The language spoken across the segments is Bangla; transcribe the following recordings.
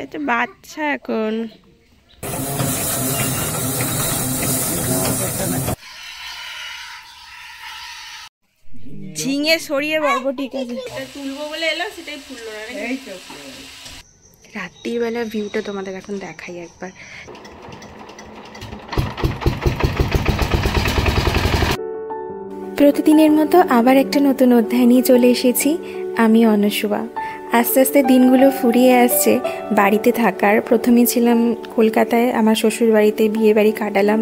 এটা বাচ্চা এখন। ঝিঙে সরিয়ে বরবটি তুলবো বলে এলো, সেটাই ফুললো না। রাত্রির বেলা ভিউটা তোমাদের এখন দেখাই একবার। প্রতিদিনের মতো আবার একটা নতুন অধ্যায় নিয়ে চলে এসেছি আমি অনসুয়া। আস্তে আস্তে দিনগুলো ফুরিয়ে আসছে বাড়িতে থাকার। প্রথমে ছিলাম কলকাতায়, আমার শ্বশুর বাড়িতে বিয়ে বাড়ি কাটালাম,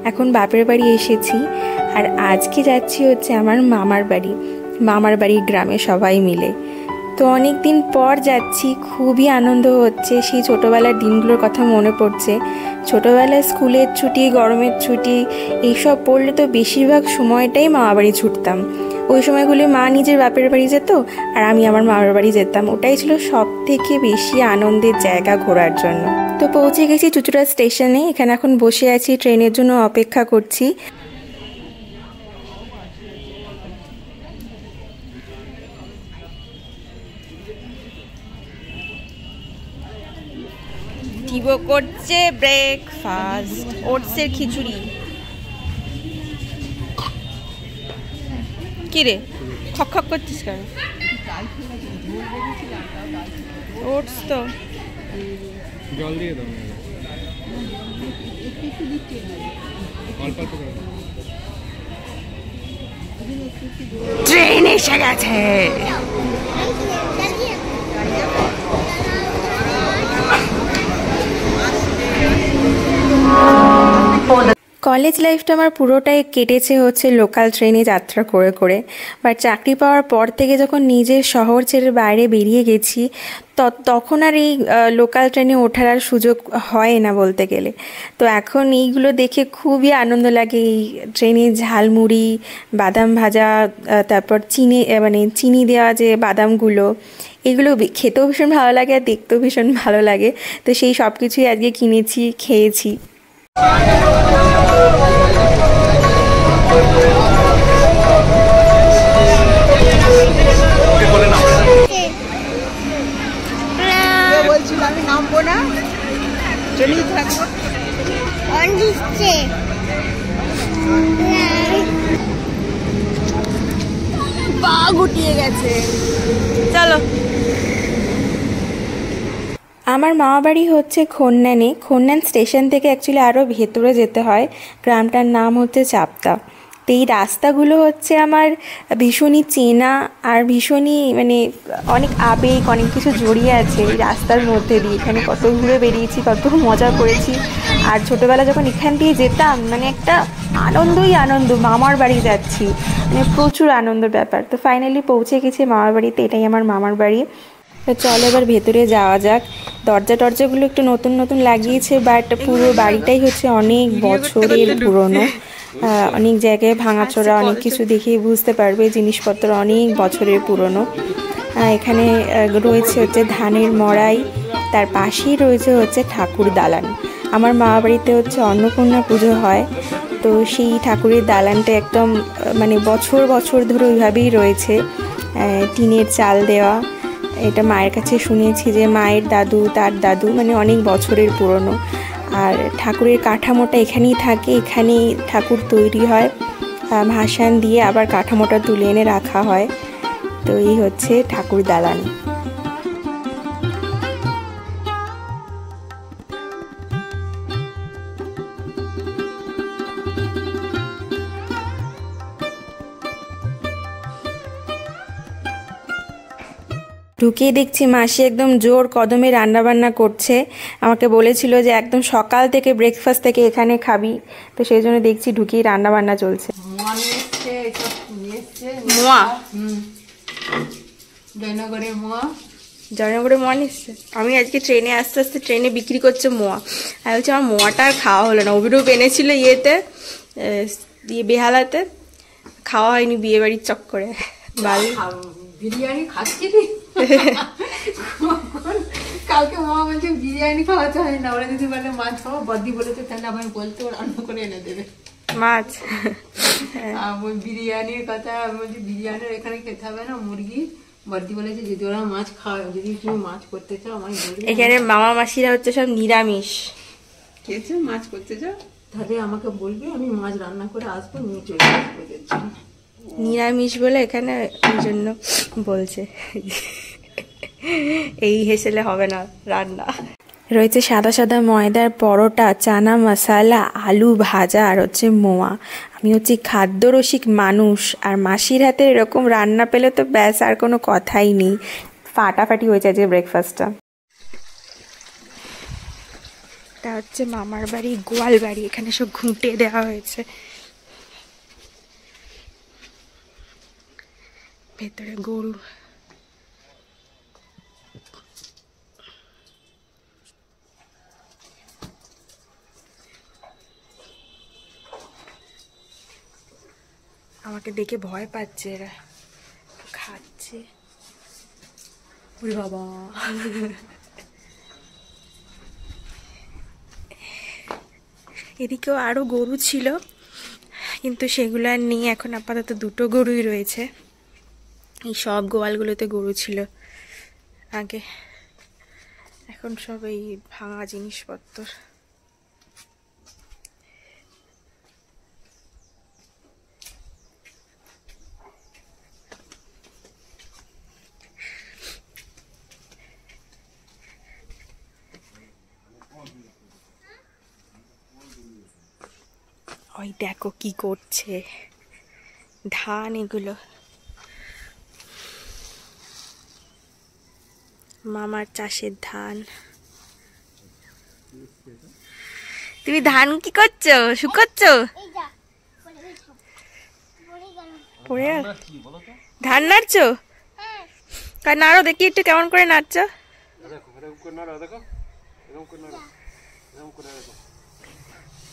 এখন বাপের বাড়ি এসেছি। আর আজকে যাচ্ছি হচ্ছে আমার মামার বাড়ি গ্রামে সবাই মিলে। তো অনেক দিন পর যাচ্ছি, খুবই আনন্দ হচ্ছে। সেই ছোটোবেলার দিনগুলোর কথা মনে পড়ছে। ছোটোবেলায় স্কুলের ছুটি, গরমের ছুটি এইসব পড়লে তো বেশিরভাগ সময়টাই মামার বাড়ি ছুটতাম। ওই সময়গুলি মা নিজের বাপের বাড়ি যেত আর আমি আমার মামার বাড়ি যেতাম। ওটাই ছিল সব থেকে বেশি আনন্দের জায়গা ঘোরার জন্য। তো পৌঁছে গেছি চুঁচুড়া স্টেশনে। এখানে এখন বসে আছি, ট্রেনের জন্য অপেক্ষা করছি। টিবো করছে ব্রেকফাস্ট, ওটসের খিচুড়ি। কি রে খক খক করছিস কেন? ওটস তো জল দিয়ে দাও, অল্প অল্প করে। ট্রেন এসে গেছে। কলেজ লাইফটা আমার পুরোটাই কেটেছে হচ্ছে লোকাল ট্রেনে যাত্রা করে করে। বাট চাকরি পাওয়ার পর থেকে যখন নিজের শহর ছেড়ে বাইরে বেরিয়ে গেছি, তখন আর এই লোকাল ট্রেনে ওঠার আর সুযোগ হয় না বলতে গেলে। তো এখন এইগুলো দেখে খুবই আনন্দ লাগে। এই ট্রেনে ঝালমুড়ি, বাদাম ভাজা, তারপর চিনি দেওয়া যে বাদামগুলো, এগুলো খেতেও ভীষণ ভালো লাগে আর দেখতেও ভীষণ ভালো লাগে। তো সেই সব কিছুই আজকে কিনেছি, খেয়েছি। বলছিল আমি নামবো না, ট্রেনেই থাকবো। পা গুটিয়ে গেছে। চলো। আমার মামা বাড়ি হচ্ছে খন্নানে। খন্নান স্টেশন থেকে অ্যাকচুয়ালি আরও ভেতরে যেতে হয়। গ্রামটার নাম হচ্ছে চাপতা। তো এই রাস্তাগুলো হচ্ছে আমার ভীষণই চেনা আর ভীষণই অনেক আবেগ, অনেক কিছু জড়িয়ে আছে এই রাস্তার মধ্যে দিয়ে। এখানে কত ঘুরে বেরিয়েছি, কত মজা করেছি। আর ছোটোবেলা যখন এখান দিয়ে যেতাম একটা আনন্দ, মামার বাড়ি যাচ্ছি, প্রচুর আনন্দের ব্যাপার। তো ফাইনালি পৌঁছে গেছি মামার বাড়িতে। এটাই আমার মামার বাড়ি। তো চলো এবার ভেতরে যাওয়া যাক। দরজাগুলো একটু নতুন লাগিয়েছে, বাট পুরো বাড়িটাই হচ্ছে অনেক বছরের পুরনো। অনেক জায়গায় ভাঙাচোরা, অনেক কিছু দেখেই বুঝতে পারবে জিনিসপত্র অনেক বছরের পুরনো। এখানে রয়েছে হচ্ছে ধানের মড়াই, তার পাশেই রয়েছে হচ্ছে ঠাকুর দালান। আমার মামা বাড়িতে হচ্ছে অন্নপূর্ণা পুজো হয়, তো সেই ঠাকুরের দালানটা একদম বছর ধরে ওইভাবেই রয়েছে, টিনের চাল দেওয়া। এটা মায়ের কাছে শুনেছি যে মায়ের দাদু, তার দাদু, অনেক বছরের পুরনো। আর ঠাকুরের কাঠামোটা এখানেই থাকে, এখানেই ঠাকুর তৈরি হয়, ভাসান দিয়ে আবার কাঠামোটা তুলে এনে রাখা হয়। তো এই হচ্ছে ঠাকুর দালান। ঢুকেই দেখছি মাসি একদম জোর কদমে রান্নাবান্না করছে। আমাকে বলেছিল যে একদম সকাল থেকে ব্রেকফাস্ট থেকে এখানে খাবি, তো সেই জন্য দেখছি ঢুকেই রান্নাবান্না চলছে। জয়নগরে মোয়া নিচ্ছে। আমি আজকে ট্রেনে আস্তে ট্রেনে বিক্রি করছে মোয়া। আমি বলছি আমার মোয়াটা আর খাওয়া হলো না। অভিরূপ এনেছিল বেহালাতে, খাওয়া হয়নি বিয়ে বাড়ির চক্করে। বিরিয়ানি খাচ্ছি কালকে মা বলছে বিরিয়ানি খাওয়াতে হয় না, ওরা যদি বলে মাছ খাবো, বদ্দি বলেছে তাহলে আমার বলতে ওরা রান্না করে এনে দেবে মাছ। বিরিয়ানির কথা বলছি, বিরিয়ানির এখানে খেতে হবে না, মুরগি বর্দি বলেছে যদি ওরা মাছ খাওয়া, যদি তুমি মাছ করতে চাও আমায় বলবে, এখানে মামা মাসিরা হচ্ছে সব নিরামিষ। খেয়েছো মাছ করতে যাও? তাহলে আমাকে বলবে, আমি মাছ রান্না করে আসবো, নিয়ে চলে আসবো ওদের জন্য। নিরামিষ বলে এখানে ওই জন্য বলছে। এই হেসেলে হবে না রান্না। রয়েছে সাদা সাদা ময়দার পরোটা, চানা মশলা, আলু ভাজা আর হচ্ছে মোয়া। আমি হচ্ছে খাদ্যরসিক মানুষ, আর মাসির হাতে এরকম রান্না পেলে তো ব্যাস আর কোনো কথাই নেই। ফাটাফাটি হয়েছে যে ব্রেকফাস্টটা। এটা হচ্ছে মামার বাড়ি, গোয়াল বাড়ি। এখানে সব ঘুঁটে দেওয়া হয়েছে, ভেতরে গরু। আমাকে দেখে ভয় পাচ্ছে, এরা খাচ্ছে। ওরে বাবা, এদিকেও আরো গরু ছিল, কিন্তু সেগুলো আর নেই এখন। আপাতত দুটো গরুই রয়েছে। এই সব গোয়ালগুলোতে গরু ছিল আগে, এখন সব এই ভাঙা জিনিসপত্র। ওই দেখো কি করছে, ধান এগুলো মামার চাষের ধান। তুমি ধান কি করছো, শুকাচ্ছো? পড়ে গেল? ধান নাড়ছো? নাড়ো দেখি একটু কেমন করে নাড়ছো।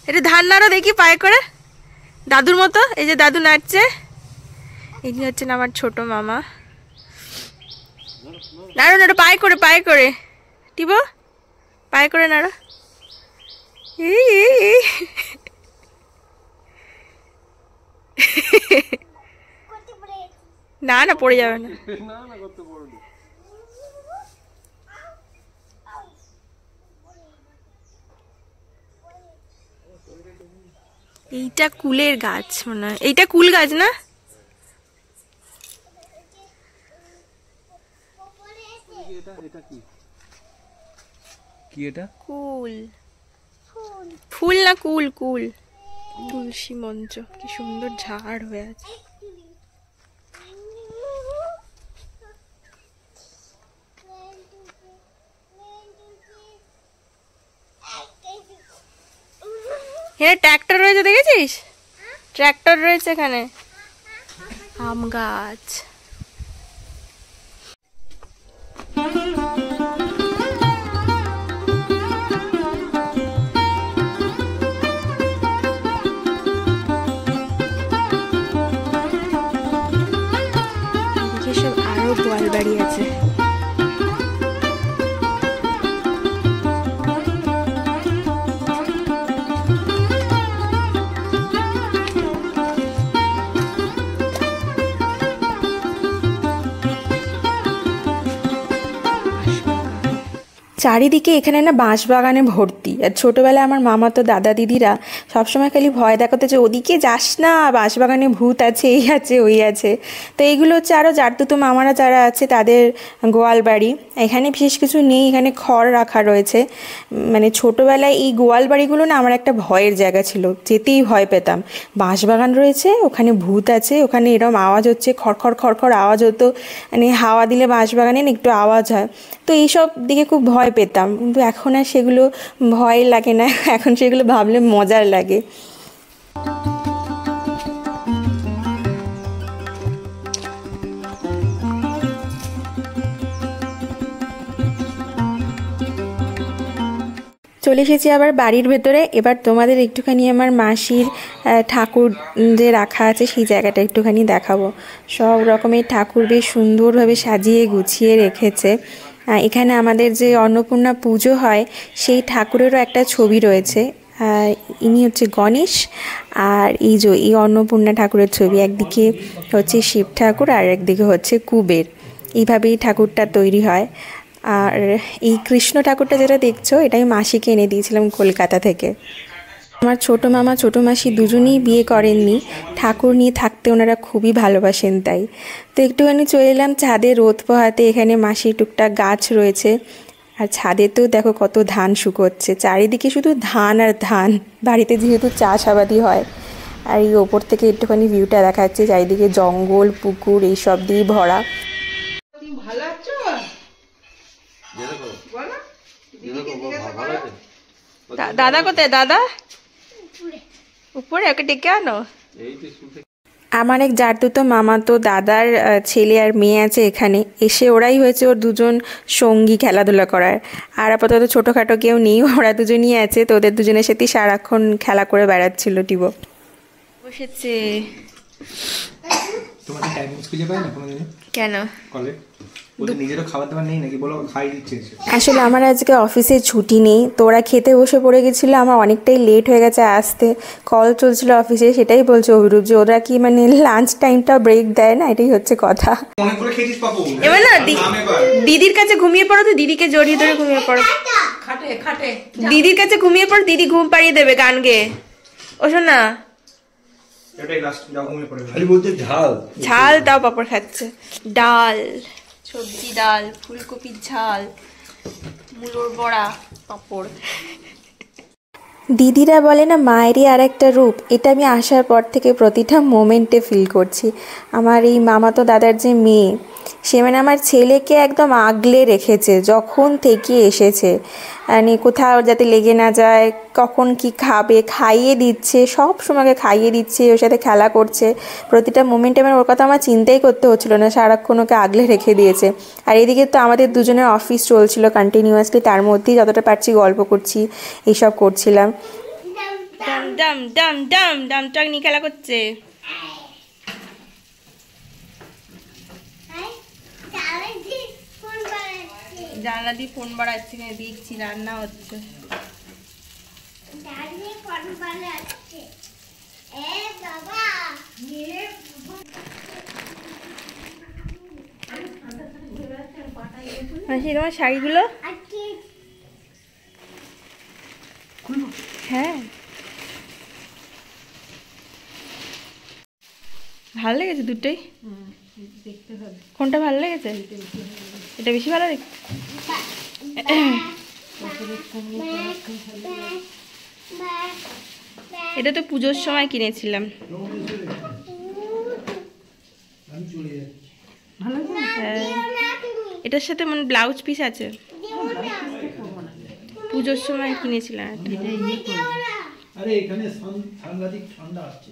এটা ধান নাড়ো দেখি পায়ে করে, দাদুর মতো। এই যে দাদু নাড়ছে, ইনি হচ্ছেন আমার ছোট মামা। নাড়ো নাড়ো পায়ে করে, পায়ে করে টিপো, পায়ে করে নাড়ো। না না, পড়ে যাবে না। এইটা কুলের গাছ মনে হয়, এইটা কুল গাছ না? কি এটা? কুল, ফুল না কুল, কুল। তুলসী মঞ্চ, কি সুন্দর ঝাড় হয়ে আছে। এখানে ট্র্যাক্টর রয়েছে, দেখেছিস? ট্র্যাক্টর রয়েছে এখানে। আম গাছ। এদিকে সব আরো গোয়াল বাড়ি আছে। চারিদিকে এখানে না বাঁশ বাগানে ভর্তি। আর ছোটোবেলায় আমার মামা তো দাদা দিদিরা সবসময় খালি ভয় দেখাতো যে ওদিকে যাস না, বাঁশ বাগানে ভূত আছে, এই আছে ওই আছে। তো এইগুলো হচ্ছে আরও জারতুতো মামারা যারা আছে তাদের গোয়াল বাড়ি। এখানে বিশেষ কিছু নেই, এখানে খড় রাখা রয়েছে। মানে ছোটোবেলায় এই গোয়াল বাড়িগুলো না আমার একটা ভয়ের জায়গা ছিল, যেতেই ভয় পেতাম। বাঁশ বাগান রয়েছে, ওখানে ভূত আছে, ওখানে এরম আওয়াজ হচ্ছে, খড়খড় খড়খড় আওয়াজ হতো। মানে হাওয়া দিলে বাঁশ বাগানে না একটু আওয়াজ হয়, তো এইসব দিকে খুব ভয় পেতাম। কিন্তু এখন আর সেগুলো ভয় লাগে না, এখন সেগুলো ভাবলে মজার লাগে। চলে এসেছি আবার বাড়ির ভেতরে। এবার তোমাদের একটুখানি আমার মাসির ঠাকুর যে রাখা আছে সেই জায়গাটা একটুখানি দেখাবো। সব রকমের ঠাকুর বেশ সুন্দরভাবে সাজিয়ে গুছিয়ে রেখেছে। এখানে আমাদের যে অন্নপূর্ণা পুজো হয় সেই ঠাকুরেরও একটা ছবি রয়েছে। ইনি হচ্ছে গণেশ, আর এই অন্নপূর্ণা ঠাকুরের ছবি। একদিকে হচ্ছে শিব ঠাকুর আর একদিকে হচ্ছে কুবের। এইভাবেই ঠাকুরটা তৈরি হয়। আর এই কৃষ্ণ ঠাকুরটা যেটা দেখছো এটা আমি মাসিকে এনে দিয়েছিলাম কলকাতা থেকে। আমার ছোটো মামা ছোটো মাসি দুজনেই বিয়ে করেননি, ঠাকুর নিয়ে থাকতে ওনারা খুবই ভালোবাসেন তাই। তো একটুখানি চলে এলাম ছাদে রোদ পোহাতে। এখানে মাসির টুকটাক গাছ রয়েছে, আর ছাদেতেও দেখো কত ধান শুকোচ্ছে, চারিদিকে শুধু ধান আর ধান। বাড়িতে যেহেতু চাষাবাদি হয়, আর এই ওপর থেকে একটুখানি ভিউটা দেখাচ্ছে, চারিদিকে জঙ্গল পুকুর এইসব দিয়ে ভরা। ভালো আছো? দাদা কোথায়? দাদা উপরে, ওকে ডেকে আনো। আমার এক জারতুতো মামাতো দাদার ছেলে আর মেয়ে আছে এখানে, এসে ওরাই হয়েছে ওর দুজন সঙ্গী খেলাধুলা করার। আর আপাতত ছোটোখাটো কেউ নেই, ওরা দুজনই আছে। তো ওদের দুজনের সাথেই সারাক্ষণ খেলা করে বেড়াচ্ছিল টিবো। বসেছে তোমাদের টাইমিংস খুঁজে পায় না কোনোদিনও? কেন? কলে ওদের নিজেরও খাবার দাবার নেই নাকি? বলো খাই দিচ্ছে এসে। আসলে আমার আজকে অফিসে ছুটি নেই, তো ওরা খেতে বসে পড়ে গেছিলো। আমার অনেকটাই লেট হয়ে গেছে আসতে, কল চলছিল অফিসে। সেটাই বলছে অভিরূপ যে ওরা কি মানে লাঞ্চ টাইমটা ব্রেক দেয় না, এটাই হচ্ছে কথা। অনেক করে খেয়েছিস পাপু। এবার না দিদির কাছে ঘুমিয়ে পড়ো, তো দিদিকে জড়িয়ে ধরে ঘুমিয়ে পড়ো। খাটে খাটে দিদির কাছে ঘুমিয়ে পড়ো, দিদি ঘুম পাড়িয়ে দেবে গান গেয়ে। ও শোনা এটাই লাস্ট, যাও ঘুমিয়ে পড়ে। খালি বলতে ঝাল ঝাল তাও পাপড় খাচ্ছে। ডাল, সবজি ডাল, ফুলকপির ঝাল, মূলোর বড়া, পাপড়। দিদিরা বলে না মায়েরই আর একটা রূপ, এটা আমি আসার পর থেকে প্রতিটা মোমেন্টে ফিল করছি। আমার এই মামাতো দাদার যে মেয়ে, সে মানে আমার ছেলেকে একদম আগলে রেখেছে যখন থেকে এসেছে। মানে কোথাও যাতে লেগে না যায়, কখন কি খাবে খাইয়ে দিচ্ছে, সব সময়কে খাইয়ে দিচ্ছে, ওর সাথে খেলা করছে প্রতিটা মোমেন্টে। মানে ওর কথা আমার চিন্তাই করতে হচ্ছিলো না, সারাক্ষণ ওকে আগলে রেখে দিয়েছে। আর এদিকে তো আমাদের দুজনের অফিস চলছিল কন্টিনিউয়াসলি, তার মধ্যেই যতটা পারছি গল্প করছি, এইসব করছিলাম। ডাম ডাম ডাম ডাম ডাম টাক নিয়ে খেলা করছে। জানলা দিয়ে ফোন বাড়াচ্ছে, দেখছি রান্না হচ্ছে। মাসি তোমার শাড়িগুলো? হ্যাঁ ভালো লেগেছে দুটোই। কোনটা ভালো লেগেছে? এটা বেশি ভালো লেগেছে। এটা তো পুজোর সময় কিনেছিলাম। হ্যাঁ, এটার সাথে মানে ব্লাউজ পিস আছে, পুজোর সময় কিনেছিলাম। আরে এখানে সাংঘাতিক ঠান্ডা আসছে।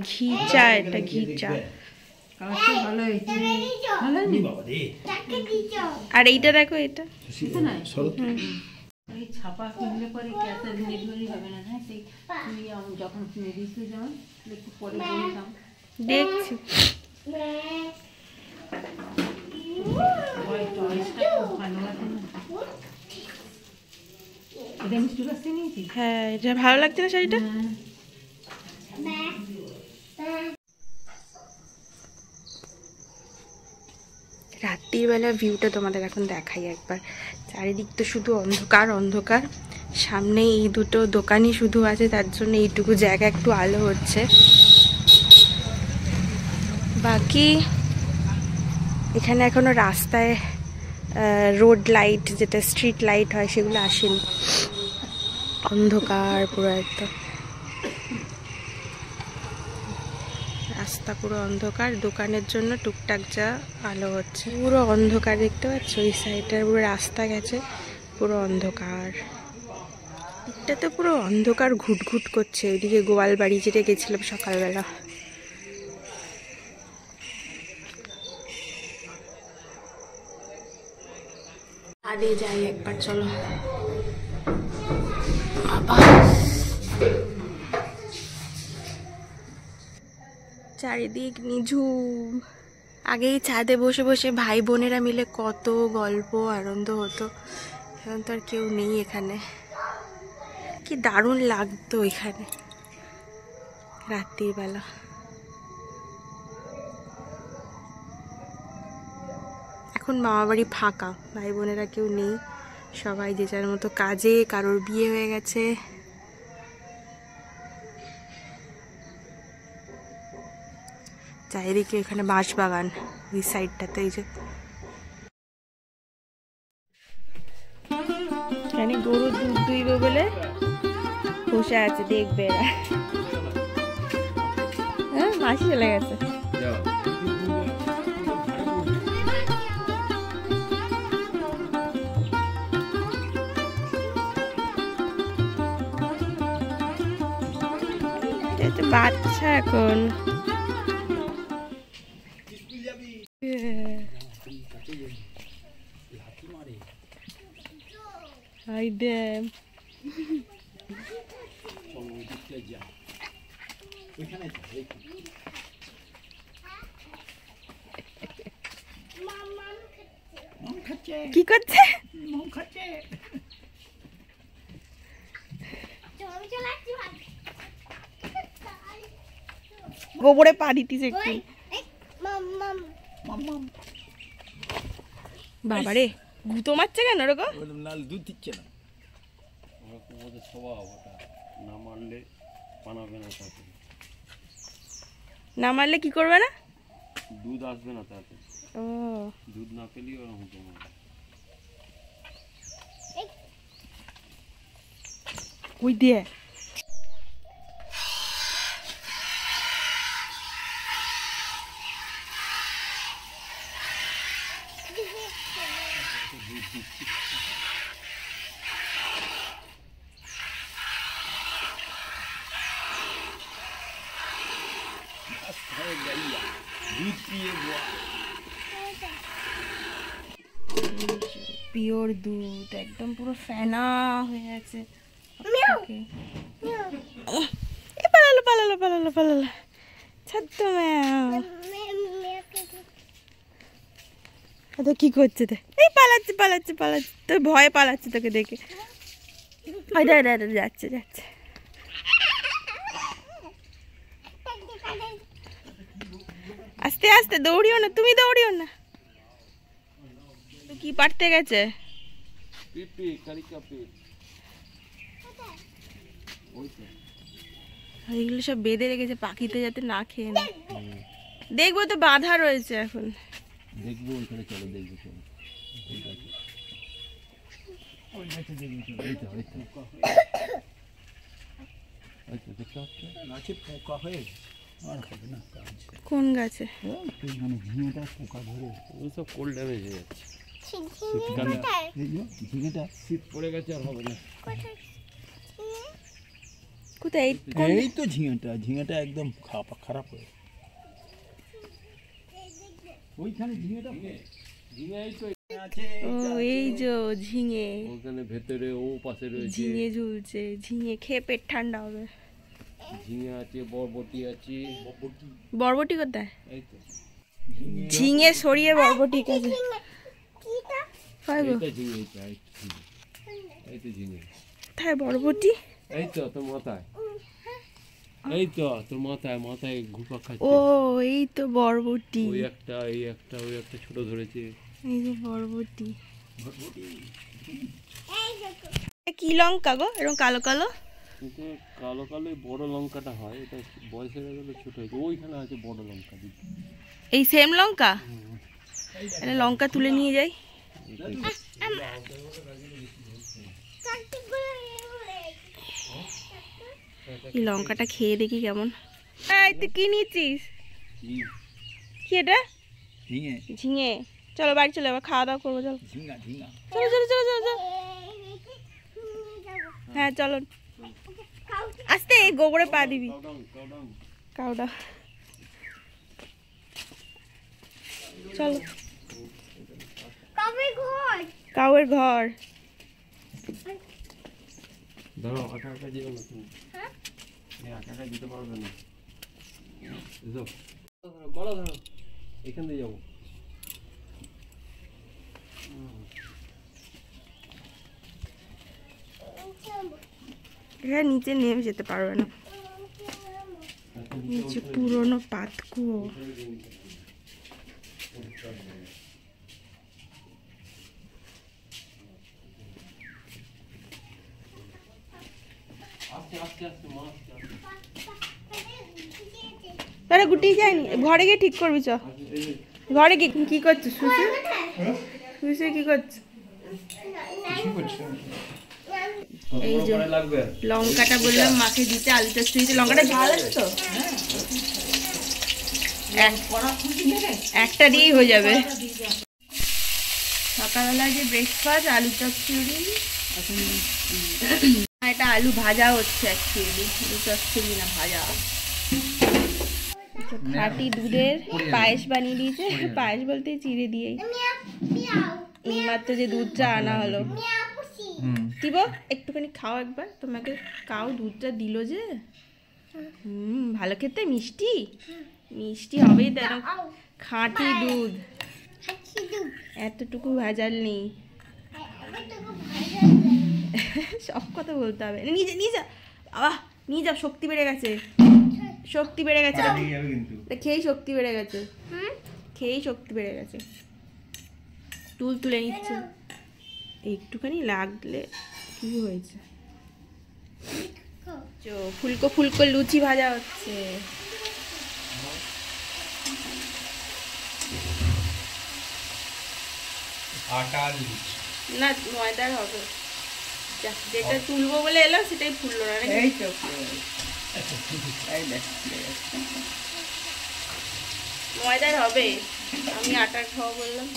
ঘি চা, এটা ঘি চা। আর এইটা দেখো, এটা ছাপা কিনলে পরে ক্যাসে ডেলিভারি হবে না। হ্যাঁ, সেই তুমি যখন মেডিসিন যাও একটু পরে বলতাম দেখছি। হ্যাঁ, এটা ভালো লাগছে না শাড়িটা? রাত্রির বেলা ভিউটা তোমাদের এখন দেখাই একবার। চারিদিক তো শুধু অন্ধকার অন্ধকার, সামনে এই দুটো দোকানই শুধু আছে, তার জন্য এইটুকু জায়গা একটু আলো হচ্ছে। বাকি এখানে এখনো রাস্তায় রোড লাইট, যেটা স্ট্রিট লাইট হয়, সেগুলো আসেনি। অন্ধকার পুরো একদম, রাস্তা পুরো অন্ধকার। দোকানের জন্য টুকটাক যা আলো হচ্ছে, পুরো অন্ধকার দেখতে পাচ্ছ। ওই সাইডটার পুরো রাস্তা গেছে, পুরো অন্ধকার। দিকটাতে পুরো অন্ধকার ঘুটঘুট করছে। ওইদিকে গোয়ালবাড়ি যেটা গেছিলাম সকালবেলা, আগে যাই একবার, চলো। বাবা, চারিদিক নিঝুম। আগেই ছাদে বসে বসে ভাই বোনেরা মিলে কত গল্প আনন্দ হতো, এখন তো আর কেউ নেই এখানে। কি দারুণ লাগতো এখানে রাত্রির বেলা। এখন মামাবাড়ি ফাঁকা, ভাই বোনেরা কেউ নেই, সবাই যে যার মতো কাজে, কারোর বিয়ে হয়ে গেছে। চারিদিকে এখানে বাঁশবাগান, ওই সাইডটাতে এই যে এখানে গরু দুধ দুইবে বলে বসে আছে, দেখবে এরা। হ্যাঁ, মাসি চলে গেছে। বাচ্চা এখন হাই ড্যাম। কি করছে? গোবরে পা দিতিস একটু। বাবারে, গুঁতো মারছে কেন ওরকম? লাল দুধ দিচ্ছে না। ওদের স্বভাব ওটা, না মারলে বানাবে না, তাতে না মারলে কি করবে না? দুধ আসবে না, তাতে ও, দুধ না পেলেই ওরা হুঁটো মারবে। কই দিয়ে পিওর দুধ, একদম পুরো ফেনা হয়ে আছে। এ পালালো পালালো পালালো পালালো, ছাড়ত তো কি করছে? এই পালাচ্ছে পালাচ্ছে পালাচ্ছে, তো ভয়ে পালাচ্ছে তোকে দেখে। যাচ্ছে যাচ্ছে। আস্তে আস্তে, দৌড়িও না, তুমি দৌড়িও না। তো কি পারতে গেছে? পেঁপে, কারিকা পেঁপে, এগুলো সব বেঁধে রেখেছে পাখিতে যাতে না খেয়ে না। দেখবো তো বাঁধা রয়েছে এখন। দেখবো ওইখানে, চলো দেখবো, চলো। ঠিক আছে, দেখতে পাচ্ছ গাছে পোকা হয়ে আর হবে না কাজ। কোন গাছে? মানে ঝিঙেটা পোকা ধরে ওগুলো সব কোল্ড ড্যামেজ হয়ে যাচ্ছে। ঝিঙেটা শীত পড়ে গেছে, আর হবে না। কোথায়? এই তো ঝিঙেটা একদম খারাপ হয়ে ওইখানে ঝিঙেটা ঝিঙে এই তো ও, এই যে ঝিঙে, ওখানে ভেতরে ও পাশে রয়েছে। ঝিঙে ঝুলছে। ঝিঙে খেয়ে পেট ঠান্ডা হবে। ঝিঙে আছে, বরবটি আছে। বরবটি কোথায়? এই তো ঝিঙে সরিয়ে বরবটি কাছে। এইটা ঝিঙে, এইটা এই তো ঝিঙে। কোথায় বরবটি? এই তো তোর মাথায়, এই তো তোর মাথায়, মাথায় ঘুপা ও, খাচ্ছে। এই তো বরবটি। ওই একটা, এই একটা, ওই একটা ছোট ধরেছে। এই যে বরবটি। কি লঙ্কা গো, এরকম কালো কালো? কিন্তু কালো কালো এই বড় লঙ্কাটা হয়, এটা বয়স হয়ে গেলে ছোট হয়েছে। ওইখানে আছে বড় লঙ্কা। এই সেম লঙ্কা? এটা লঙ্কা তুলে নিয়ে যাই। এই লঙ্কাটা খেয়ে দেখি কেমন। এই তুই কি নিচ্ছিস? কি এটা? ঝিঙে ঝিঙে। চলো বাড়ি চলো, এবার খাওয়া দাওয়া করবো। চলো ঝিঙা চলো চলো চলো চলো চলো। হ্যাঁ চলো, আস্তে, গোবরে পা দিবি। কাউডা, চলো। কাউয়ের ঘর। ধরো, আটা আটা দিও না তুমি। আটাটা দিতে পারবে না। বলো, ধরো, এখান দিয়ে যাবো। এখানে নিচে নেমে যেতে পারবে না, নিচে পুরনো পাতকুয়ো। তাহলে গুটিয়ে যায়নি, ঘরে গিয়ে ঠিক করবি। চ ঘরে গিয়ে কি করছিস সুসি? সুসি কি করছিস? এই যে লঙ্কাটা বললাম মাকে দিতে, আলু চচ্চড়ি দিতে। লঙ্কাটা ঝাল আছে তো, একটা দিয়েই হয়ে যাবে। সকালবেলা যে ব্রেকফাস্ট আলু চচ্চড়ি, এটা আলু ভাজা হচ্ছে অ্যাকচুয়ালি, আলু চচ্চড়ি না ভাজা। খাঁটি দুধের পায়েস বানিয়ে দিয়েছে, পায়েস বলতে চিড়ে দিয়েই। এইমাত্র যে দুধটা আনা হলো, দিব একটুখানি খাও একবার, তোমাকে কাউ দুধটা দিল যে। ভালো খেতে, মিষ্টি মিষ্টি হবেই, দেখো খাঁটি দুধ, এতটুকু ভেজাল নেই। সব কথা বলতে হবে, নিয়ে যা আহ নিয়ে যা, শক্তি বেড়ে গেছে, শক্তি বেড়ে গেছে, খেয়েই শক্তি বেড়ে গেছে, খেয়েই শক্তি বেড়ে গেছে। টুল তুলে নিচ্ছে, একটুখানি লাগলে কি হয়েছে। ফুলকো ফুলকো লুচি ভাজা হচ্ছে। না ময়দার হবে, যেটা তুলবো বলে এলাম সেটাই ফুললো না। ময়দার হবে, আমি আটার খাওয়া বললাম।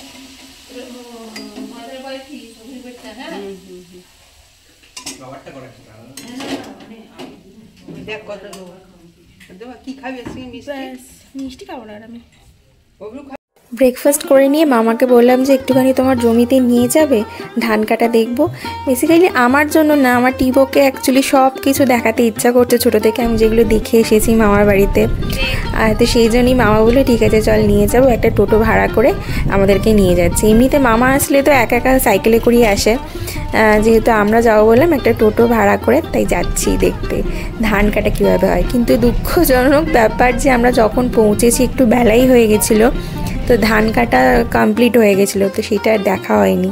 মিষ্টি খাবো না আমি। ব্রেকফাস্ট করে নিয়ে মামাকে বললাম যে একটুখানি তোমার জমিতে নিয়ে যাবে, ধান কাটা দেখবো। বেসিক্যালি আমার জন্য না, আমার টিবোকে অ্যাকচুয়ালি সব কিছু দেখাতে ইচ্ছা করছে ছোটো থেকে, আমি যেগুলো দেখে এসেছি মামার বাড়িতে। তো সেই জন্যই মামা বলে ঠিক আছে চল নিয়ে যাবো, একটা টোটো ভাড়া করে আমাদেরকে নিয়ে যাচ্ছে। এমনিতে মামা আসলে তো একা একা সাইকেলে করিয়ে আসে, যেহেতু আমরা যাবো বললাম একটা টোটো ভাড়া করে, তাই যাচ্ছি দেখতে ধান কাটা কীভাবে হয়। কিন্তু দুঃখজনক ব্যাপার যে আমরা যখন পৌঁছেছি একটু বেলাই হয়ে গেছিলো, তো ধান কাটা কমপ্লিট হয়ে গেছিল, তো সেটা দেখা হয়নি।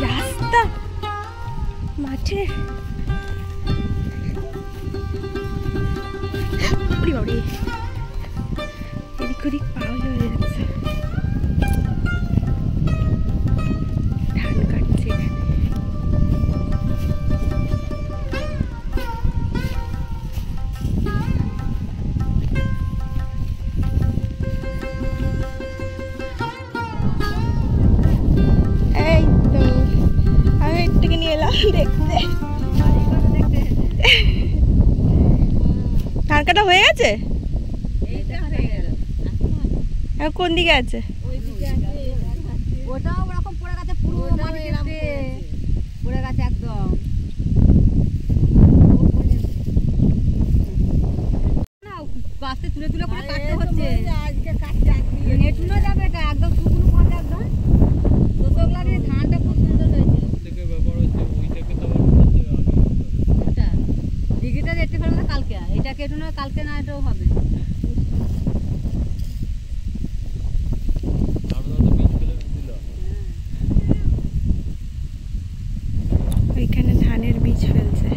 রাস্তা মাঠে এদিক ওদিক পাওয়া হয়ে যাচ্ছে, ধান কাটছে। এই তো আমি একটুকে নিয়ে এলাম দেখতে। ধান কাটা হয়ে গেছে, কোন দিকে আছে? ওটাও ওরকম পড়ে গেছে, পুরো মাটিতে পড়ে গেছে একদম। বাসে তুলে তুলে করে কাটতে হচ্ছে, নেটুনো যাবে এটা একদম শুকনো পড়ে একদম। দোষক লাগে, ধানটা খুব সুন্দর হয়েছে। থেকে ব্যাপার হচ্ছে ওইটাকে তো আবার এটা ডিগ্রিটা দেখতে ফেলবে কালকে, এটা কেটে নয় কালকে না, এটাও হবে। ওইখানে ধানের বীজ ফেলছে।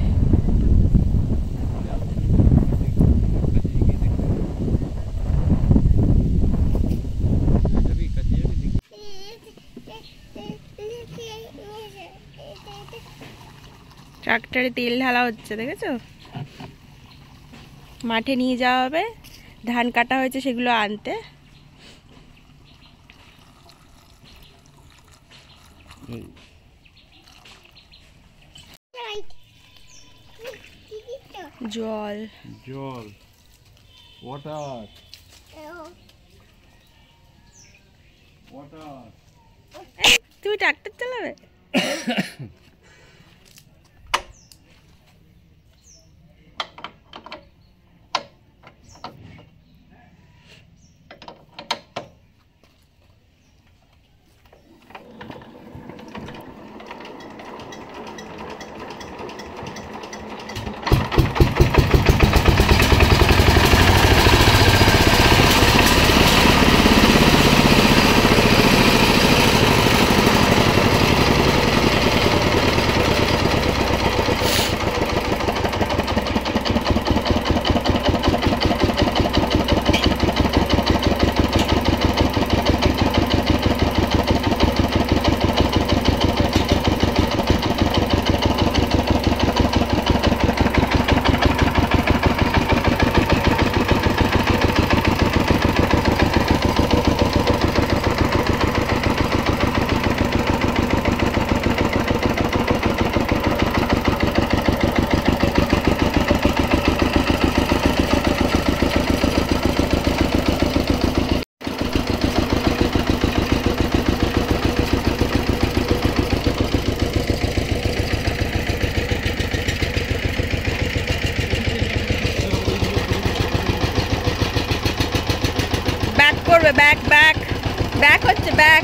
ট্রাক্টরে তেল ঢালা হচ্ছে, দেখেছো? মাঠে নিয়ে যাওয়া হবে, ধান কাটা হয়েছে সেগুলো আনতে। জল জল, ওয়াটার ওয়াটার। তুমি ট্রাক্টর চালাবে? ব্যাক ব্যাক ব্যাক হচ্ছে ব্যাক।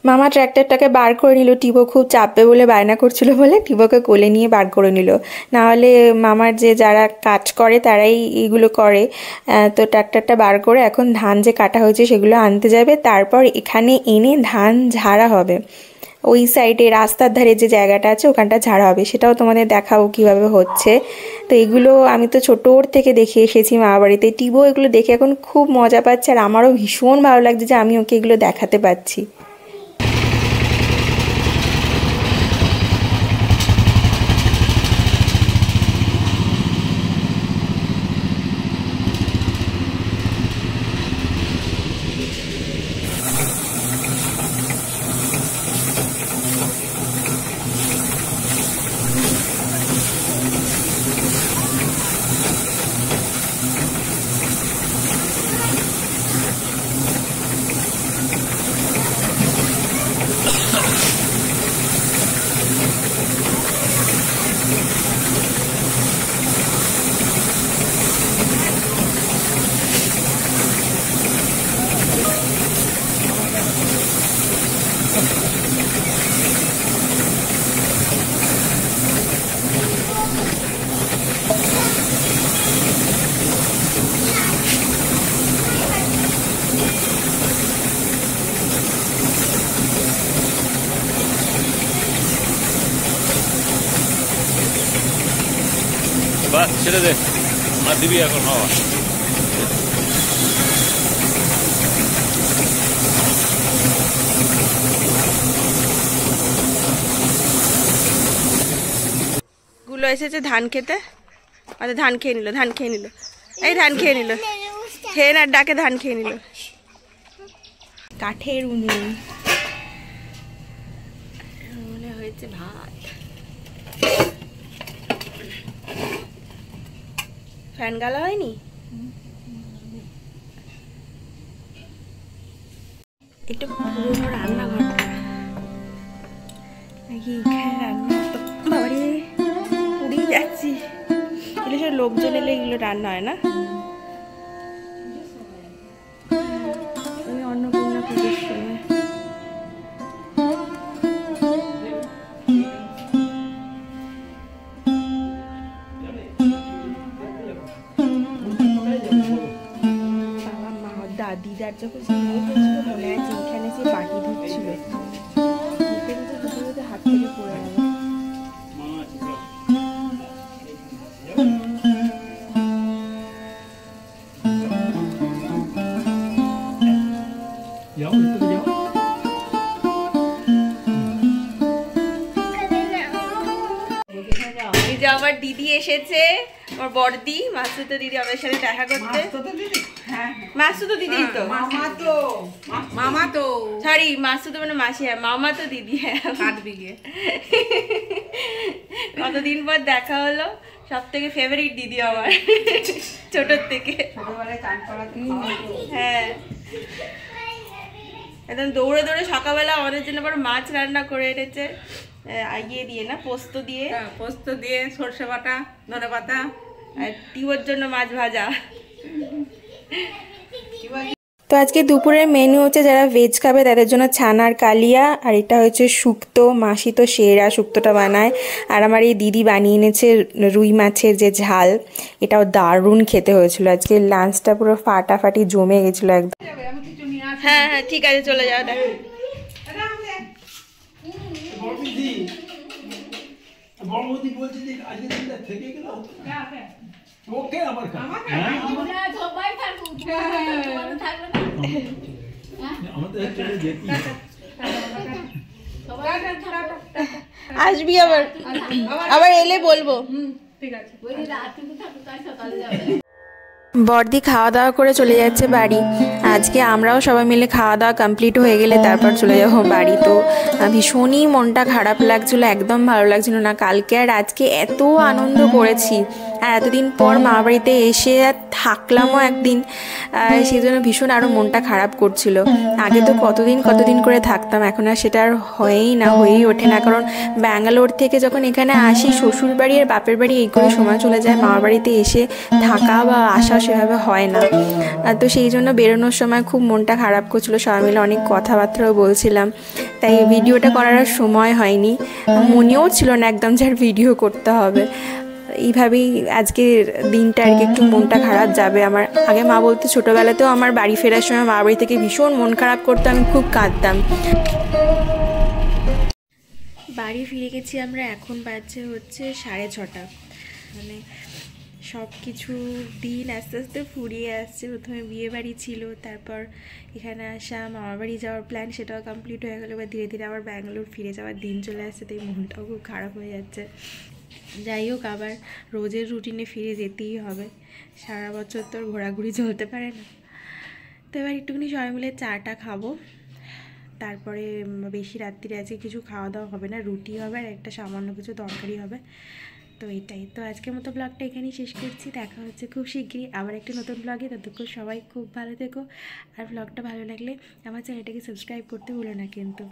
মামা ট্র্যাক্টরটাকে বার করে নিল, টিবো খুব চাপবে বলে বায়না করছিল বলে টিবোকে কোলে নিয়ে বার করে নিল। নাহলে মামার যে যারা কাজ করে তারাই এগুলো করে। তো ট্র্যাক্টরটা বার করে এখন ধান যে কাটা হয়েছে সেগুলো আনতে যাবে, তারপর এখানে এনে ধান ঝাড়া হবে। ওই সাইডে রাস্তার ধারে যে জায়গাটা আছে ওখানটা ঝাড়া হবে, সেটাও তোমাদের দেখাবো কীভাবে হচ্ছে। তো এগুলো আমি তো ছোটোর থেকে দেখে এসেছি মামা বাড়িতে। টিবো এগুলো দেখে এখন খুব মজা পাচ্ছে, আর আমারও ভীষণ ভালো লাগছে যে আমি ওকে এগুলো দেখাতে পাচ্ছি। বাস ছেড়ে দে, আর দিবি এখন হাওয়া। গুলো এসেছে ধান খেতে, আচ্ছা ধান খেয়ে নিল, ধান খেয়ে নিল, এই ধান খেয়ে নিল, খেয়ে না ডাকে ধান খেয়ে নিল। কাঠের উনুন মনে হয়েছে ভাত। ফ্যান গালা হয়নি? এটা পুরোনো রান্নাঘরটা নাকি? এখানে রান্না হতো। বাবারে পুড়েই যাচ্ছি। এগুলো সব লোকজন এলে এগুলো রান্না হয় না? আমি অন্নপূর্ণা পুজোর সময় দিদার যখন হয়েছিল মনে আছে এখানে সে পাটি ধুচ্ছিল, ধুতে ধুতে ধুতে ধুতে হাত থেকে পড়ে গেল। এই যে আমার দিদি এসেছে, আমার বড়দি মাসুতো দিদি আমার সাথে দেখা করতে। মাসুতো দিদি তো মামা তো সরি মাসুতো মানে মাসি, হ্যাঁ মামা তো দিদি। হ্যাঁ 8 বিঘে। কতদিন পর দেখা হলো, সব থেকে ফেভারিট দিদি আমার ছোটোর থেকে। হ্যাঁ একদম দৌড়ে দৌড়ে সকালবেলা আমাদের জন্য আবার মাছ রান্না করে এনেছে, ইয়ে দিয়ে না পোস্ত দিয়ে, সর্ষে বাটা ধনে পাতা, আর টিবোর জন্য মাছ ভাজা। তো আজকে দুপুরের মেনু হচ্ছে যারা ভেজ খাবে তাদের জন্য ছানার কালিয়া, আর এটা হচ্ছে শুক্তো। মাসি তো সেরা শুক্তোটা বানায়, আর আমার এই দিদি বানিয়ে এনেছে রুই মাছের যে ঝাল, এটাও দারুণ খেতে হয়েছিল। আজকে লাঞ্চটা পুরো ফাটাফাটি জমে গেছিলো একদম। হ্যাঁ হ্যাঁ ঠিক আছে, চলে যাও। দেখ গর্ভবতী বলছে যে আজকে দিনটা থেকে গেল ওকে আবার আমাদের চলে যেতে আসবি আবার, আবার এলে বলবো। বর্দি খাওয়া দাওয়া করে চলে যাচ্ছে বাড়ি। আজকে আমরাও সবাই মিলে খাওয়া দাওয়া কমপ্লিট হয়ে গেলে তারপর চলে যাবো বাড়ি। তো ভীষণই মনটা খারাপ লাগছিলো, একদম ভালো লাগছিল না। কালকে আর আজকে এত আনন্দ করেছি, আর এতদিন পর মা বাড়িতে এসে থাকলামও একদিন, সেই জন্য ভীষণ আরও মনটা খারাপ করছিল। আগে তো কতদিন করে থাকতাম, এখন আর সেটা আর হয়েই ওঠে না। কারণ ব্যাঙ্গালোর থেকে যখন এখানে আসি, শ্বশুর বাড়ি আর বাপের বাড়ি এই করে সময় চলে যায়, মা বাড়িতে এসে থাকা বা আসা সেভাবে হয় না। তো সেই জন্য বেরোনোর সময় খুব মনটা খারাপ করছিলো, সবাই মিলে অনেক কথাবার্তাও বলছিলাম, তাই ভিডিওটা করার আর সময় হয়নি, মনেও ছিল না একদম যে আর ভিডিও করতে হবে। এইভাবেই আজকের দিনটা আর কি একটু মনটা খারাপ যাবে আমার। আগে মা বলতে ছোটোবেলাতেও আমার বাড়ি ফেরার সময় মা বাড়ি থেকে ভীষণ মন খারাপ করতো, আমি খুব কাঁদতাম। বাড়ি ফিরে গেছি আমরা, এখন বাজছে হচ্ছে 6:30। মানে সব কিছু দিন আস্তে আস্তে ফুরিয়ে আসছে। প্রথমে বিয়ে বাড়ি ছিল, তারপর এখানে আসা, মামার বাড়ি যাওয়ার প্ল্যান সেটাও কমপ্লিট হয়ে গেলো। এবার ধীরে ধীরে আবার ব্যাঙ্গালোর ফিরে যাওয়ার দিন চলে আসছে, তাই মনটাও খুব খারাপ হয়ে যাচ্ছে। যাই হোক, আবার রোজের রুটিনে ফিরে যেতেই হবে, সারা বছর তো ঘোরাঘুরি চলতে পারে না। তো এবার একটুখানি সবাই মিলে চাটা খাবো, তারপরে বেশি রাত্রিরে আজকে কিছু খাওয়া দাওয়া হবে না, রুটি হবে আর একটা সামান্য কিছু তরকারি হবে। তো এটাই, তো আজকের মতো ব্লগটা এখানেই শেষ করছি। দেখা হচ্ছে খুব শিগগিরই আবার একটা নতুন ব্লগে। ততক্ষণ সবাই খুব ভালো থেকো, আর ব্লগটা ভালো লাগলে আমার চ্যানেলটাকে সাবস্ক্রাইব করতে ভুলো না কিন্তু।